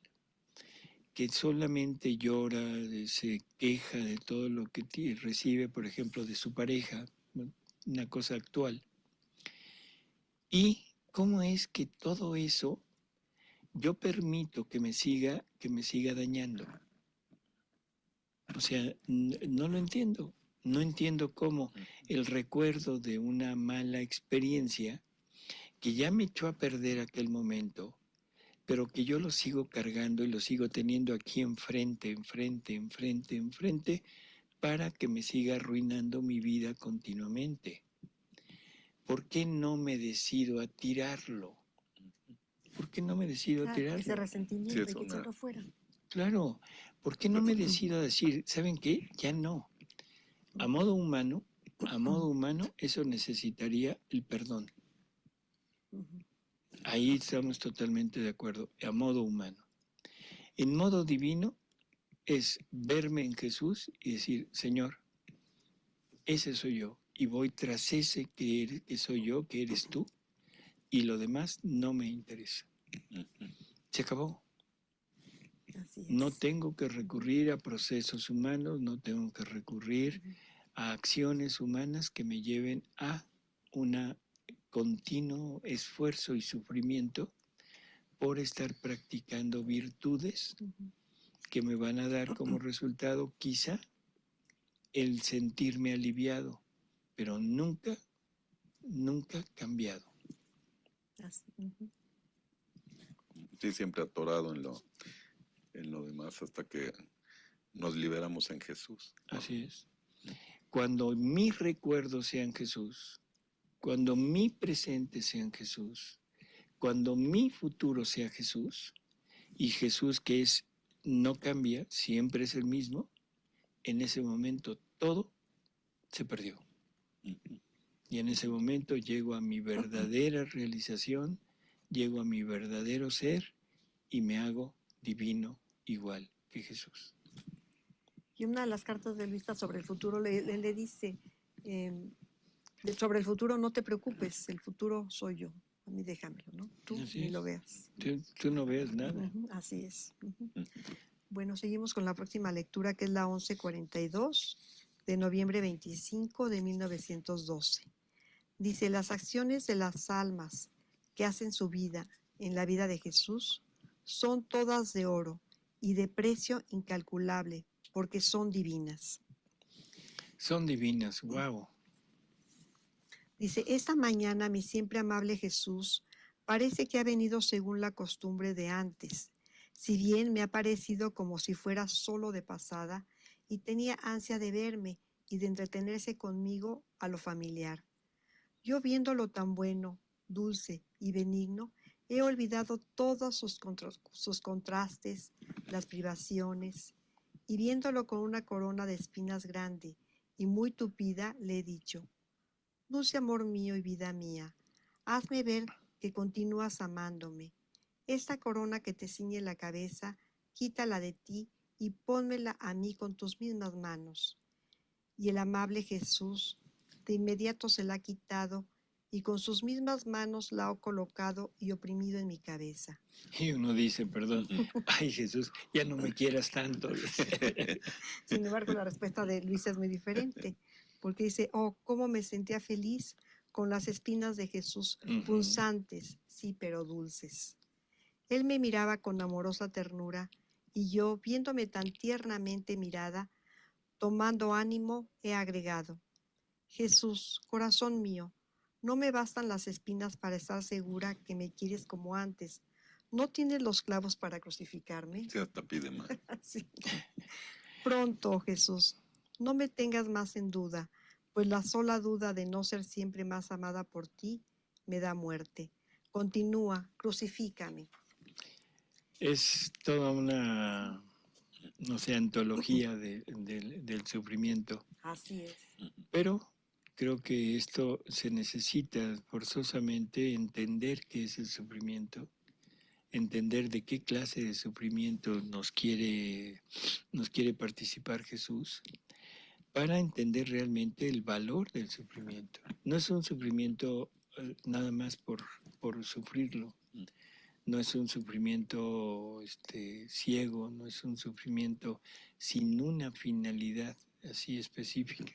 que solamente llora, se queja de todo lo que recibe, por ejemplo, de su pareja, una cosa actual. ¿Y cómo es que todo eso yo permito que me siga dañando? O sea, no lo entiendo. No entiendo cómo el recuerdo de una mala experiencia que ya me echó a perder aquel momento, pero que yo lo sigo cargando y lo sigo teniendo aquí enfrente, para que me siga arruinando mi vida continuamente. ¿Por qué no me decido a tirarlo? ¿Por qué no me decido a Claro, ese tirarlo? resentimiento Sí, hay es que una... echarlo fuera. Claro, ¿por qué no me decido a decir, ¿saben qué? Ya no. A modo humano, eso necesitaría el perdón. Ujú. Ahí estamos totalmente de acuerdo, a modo humano. En modo divino es verme en Jesús y decir, Señor, ese soy yo, y voy tras ese que soy yo, que eres tú, y lo demás no me interesa. Se acabó. Así No es. tengo que recurrir a procesos humanos, no tengo que recurrir Ujú. a acciones humanas que me lleven a un continuo esfuerzo y sufrimiento por estar practicando virtudes Ujú. que me van a dar como resultado quizá el sentirme aliviado, pero nunca, nunca cambiado. Así, ujú. Sí, siempre atorado en lo demás hasta que nos liberamos en Jesús, ¿no? Así es. Cuando mis recuerdos sean Jesús, cuando mi presente sea Jesús, cuando mi futuro sea Jesús, y Jesús que es no cambia, siempre es el mismo, en ese momento todo se perdió. Y en ese momento llego a mi verdadera realización, llego a mi verdadero ser y me hago divino igual que Jesús. Y una de las cartas de Luisa sobre el futuro le dice, em, sobre el futuro no te preocupes, el futuro soy yo. A mí déjamelo, ¿no? Tú Así ni es. lo veas. Tú no ves nada. Ujú, así es. Ujú. Bueno, seguimos con la próxima lectura, que es la 1142 de noviembre 25 de 1912. Dice, las acciones de las almas que hacen su vida en la vida de Jesús son todas de oro y de precio incalculable, porque son divinas. Son divinas, wow. Dice, esta mañana mi siempre amable Jesús parece que ha venido según la costumbre de antes, si bien me ha parecido como si fuera solo de pasada y tenía ansia de verme y de entretenerse conmigo a lo familiar. Yo viéndolo tan bueno, dulce y benigno, he olvidado todos sus contrastes, las privaciones, y viéndolo con una corona de espinas grande y muy tupida, le he dicho, dulce amor mío y vida mía, hazme ver que continúas amándome. Esta corona que te ciñe la cabeza, quítala de ti y pónmela a mí con tus mismas manos. Y el amable Jesús de inmediato se la ha quitado y con sus mismas manos la ha colocado y oprimido en mi cabeza. Y uno dice, perdón, ay Jesús, ya no me quieras tanto. Sin embargo, la respuesta de Luisa es muy diferente, porque dice, oh, cómo me sentía feliz con las espinas de Jesús, punzantes, sí, pero dulces. Él me miraba con amorosa ternura y yo, viéndome tan tiernamente mirada, tomando ánimo, he agregado, Jesús, corazón mío, no me bastan las espinas para estar segura que me quieres como antes. ¿No tienes los clavos para crucificarme? Sí, hasta pide más. Sí. Pronto, Jesús, no me tengas más en duda, pues la sola duda de no ser siempre más amada por ti me da muerte. Continúa, crucifícame. Es toda una, no sé, antología del sufrimiento. Así es. Pero creo que esto se necesita forzosamente entender qué es el sufrimiento, entender de qué clase de sufrimiento nos quiere participar Jesús, para entender realmente el valor del sufrimiento. No es un sufrimiento nada más por sufrirlo, no es un sufrimiento ciego, no es un sufrimiento sin una finalidad así específica.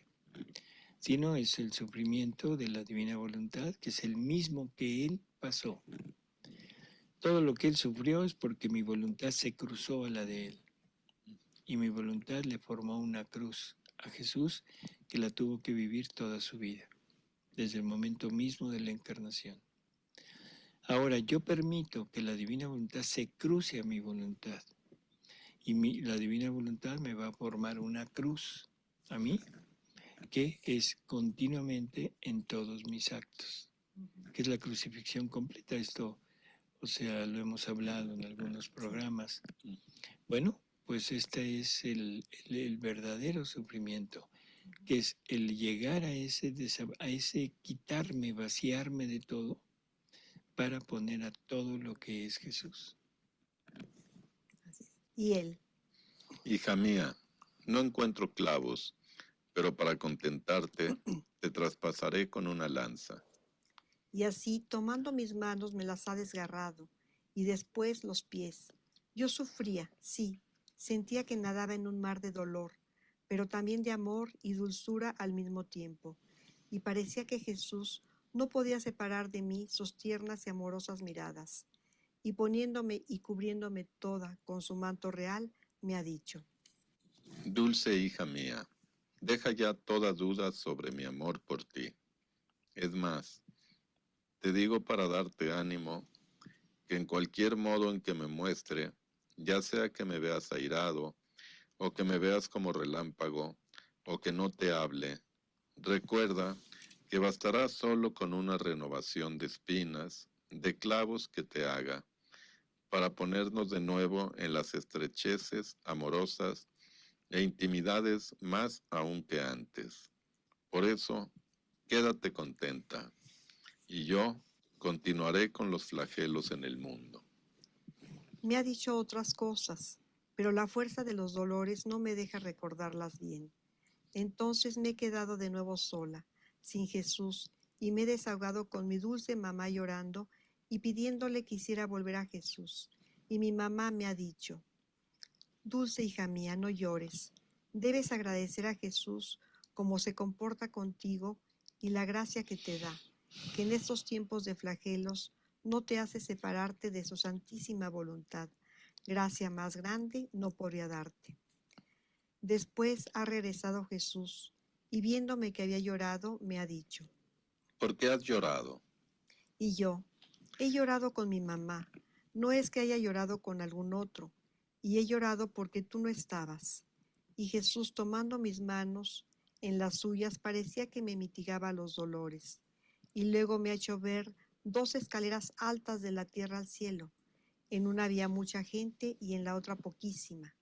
sino es el sufrimiento de la divina voluntad, que es el mismo que Él pasó. Todo lo que Él sufrió es porque mi voluntad se cruzó a la de Él, y mi voluntad le formó una cruz a Jesús que la tuvo que vivir toda su vida, desde el momento mismo de la encarnación. Ahora yo permito que la divina voluntad se cruce a mi voluntad, y la divina voluntad me va a formar una cruz a mí, que es continuamente en todos mis actos, que es la crucifixión completa. Esto, o sea, lo hemos hablado en algunos programas. Bueno, pues este es el verdadero sufrimiento, que es el llegar a ese quitarme, vaciarme de todo, para poner a todo lo que es Jesús. Así es. Y Él. Hija mía, no encuentro clavos, pero para contentarte te traspasaré con una lanza. Y así, tomando mis manos, me las ha desgarrado, y después los pies. Yo sufría, sí, sentía que nadaba en un mar de dolor, pero también de amor y dulzura al mismo tiempo. Y parecía que Jesús no podía separar de mí sus tiernas y amorosas miradas. Y poniéndome y cubriéndome toda con su manto real, me ha dicho: Dulce hija mía, deja ya toda duda sobre mi amor por ti. Es más, te digo para darte ánimo, que en cualquier modo en que me muestre, ya sea que me veas airado, o que me veas como relámpago, o que no te hable, recuerda que bastará solo con una renovación de espinas, de clavos que te haga, para ponernos de nuevo en las estrecheces amorosas e intimidades más aún que antes. Por eso, quédate contenta, y yo continuaré con los flagelos en el mundo. Me ha dicho otras cosas, pero la fuerza de los dolores no me deja recordarlas bien. Entonces me he quedado de nuevo sola, sin Jesús, y me he desahogado con mi dulce mamá llorando y pidiéndole que quisiera volver a Jesús. Y mi mamá me ha dicho: dulce hija mía, no llores. Debes agradecer a Jesús cómo se comporta contigo y la gracia que te da, que en estos tiempos de flagelos no te hace separarte de su santísima voluntad. Gracia más grande no podría darte. Después ha regresado Jesús y viéndome que había llorado, me ha dicho: ¿Por qué has llorado? y yo, he llorado con mi mamá, no es que haya llorado con algún otro, y he llorado porque tú no estabas. Y Jesús, tomando mis manos en las suyas, parecía que me mitigaba los dolores. Y luego me ha hecho ver 2 escaleras altas de la tierra al cielo. En una había mucha gente y en la otra poquísima.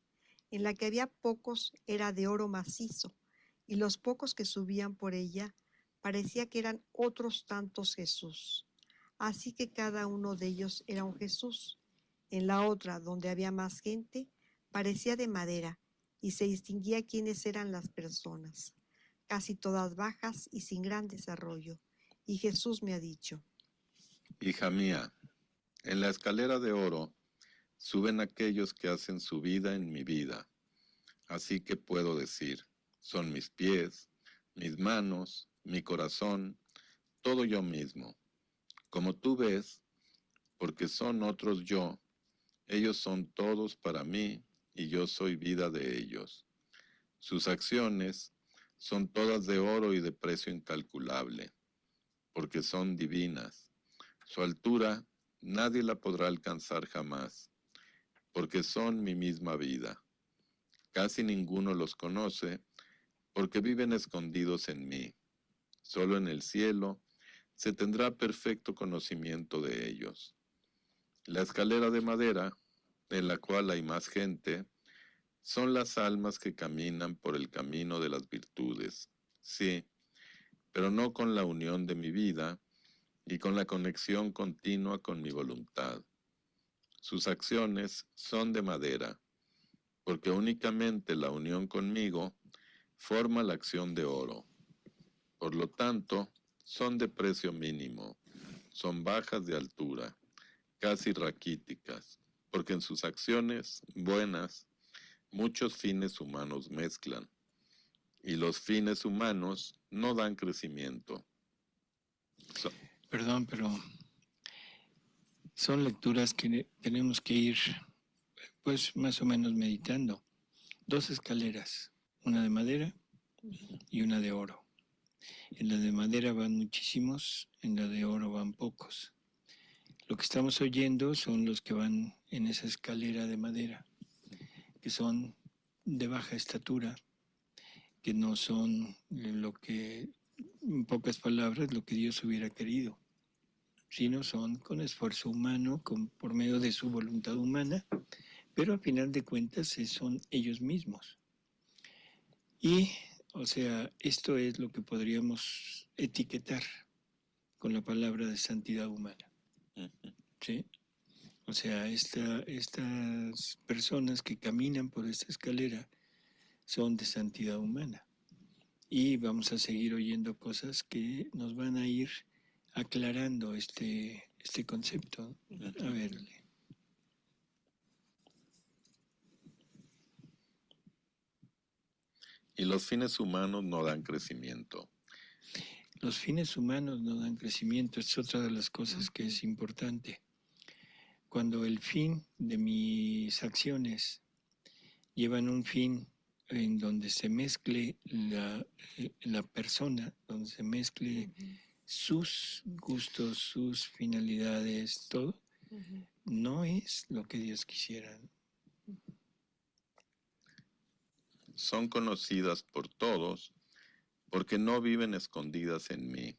En la que había pocos era de oro macizo, y los pocos que subían por ella parecía que eran otros tantos Jesús. Así que cada uno de ellos era un Jesús. En la otra, donde había más gente, parecía de madera, y se distinguía quiénes eran las personas, casi todas bajas y sin gran desarrollo. Y Jesús me ha dicho: Hija mía, en la escalera de oro suben aquellos que hacen su vida en mi vida. Así que puedo decir, son mis pies, mis manos, mi corazón, todo yo mismo. Como tú ves, porque son otros yo, ellos son todos para mí y yo soy vida de ellos. Sus acciones son todas de oro y de precio incalculable, porque son divinas. Su altura nadie la podrá alcanzar jamás, porque son mi misma vida. Casi ninguno los conoce, porque viven escondidos en mí. Solo en el cielo se tendrá perfecto conocimiento de ellos. La escalera de madera, en la cual hay más gente, son las almas que caminan por el camino de las virtudes. Sí, pero no con la unión de mi vida y con la conexión continua con mi voluntad. Sus acciones son de madera, porque únicamente la unión conmigo forma la acción de oro. Por lo tanto, son de precio mínimo, son bajas de altura, casi raquíticas, porque en sus acciones buenas muchos fines humanos mezclan, y los fines humanos no dan crecimiento. Perdón, pero son lecturas que tenemos que ir, pues, más o menos meditando. 2 escaleras, una de madera y una de oro. En la de madera van muchísimos, en la de oro van pocos. Lo que estamos oyendo son los que van en esa escalera de madera, que son de baja estatura, que no son lo que, en pocas palabras, lo que Dios hubiera querido, sino son con esfuerzo humano, por medio de su voluntad humana, pero al final de cuentas son ellos mismos. Y, o sea, esto es lo que podríamos etiquetar con la palabra de santidad humana. ¿Sí? O sea, estas personas que caminan por esta escalera son de santidad humana. Y vamos a seguir oyendo cosas que nos van a ir aclarando este concepto. A ver. Y los fines humanos no dan crecimiento. Los fines humanos no dan crecimiento. Es otra de las cosas que es importante. Cuando el fin de mis acciones llevan un fin en donde se mezcle la persona, donde se mezcle sus gustos, sus finalidades, todo, no es lo que Dios quisiera. Son conocidas por todos porque no viven escondidas en mí,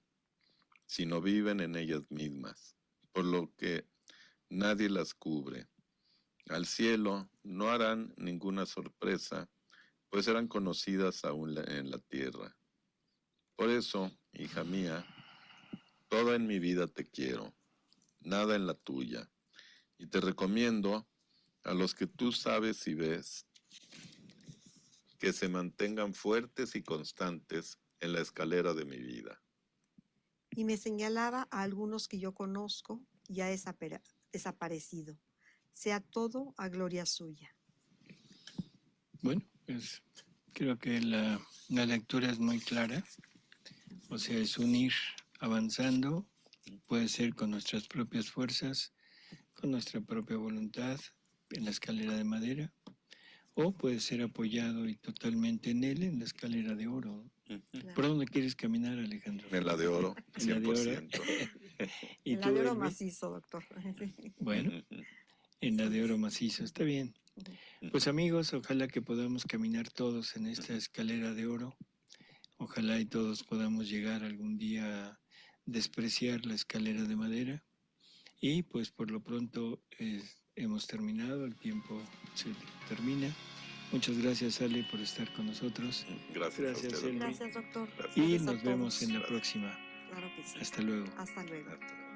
sino viven en ellas mismas, por lo que nadie las cubre. Al cielo no harán ninguna sorpresa, pues serán conocidas aún en la tierra. Por eso, hija mía, toda en mi vida te quiero, nada en la tuya, y te recomiendo a los que tú sabes y ves que se mantengan fuertes y constantes en la escalera de mi vida. Y me señalaba a algunos que yo conozco y ha desaparecido. Sea todo a gloria suya. Bueno, pues creo que la lectura es muy clara. O sea, es unir avanzando, puede ser con nuestras propias fuerzas, con nuestra propia voluntad, en la escalera de madera, o puede ser apoyado y totalmente en él, en la escalera de oro. Claro. ¿Por dónde quieres caminar, Alejandro? En la de oro, En la de oro. 100%. ¿Y En la tú, de oro Elvi? macizo, doctor. Bueno, en la de oro macizo, está bien. Pues amigos, ojalá que podamos caminar todos en esta escalera de oro. Ojalá y todos podamos llegar algún día a despreciar la escalera de madera. Y pues por lo pronto hemos terminado, el tiempo se termina. Muchas gracias, Ale, por estar con nosotros. Gracias a usted, Elvi. Gracias, doctor. Gracias. Y Gracias a nos vemos todos. en la próxima. Claro que sí. Hasta luego. Hasta luego. Hasta luego.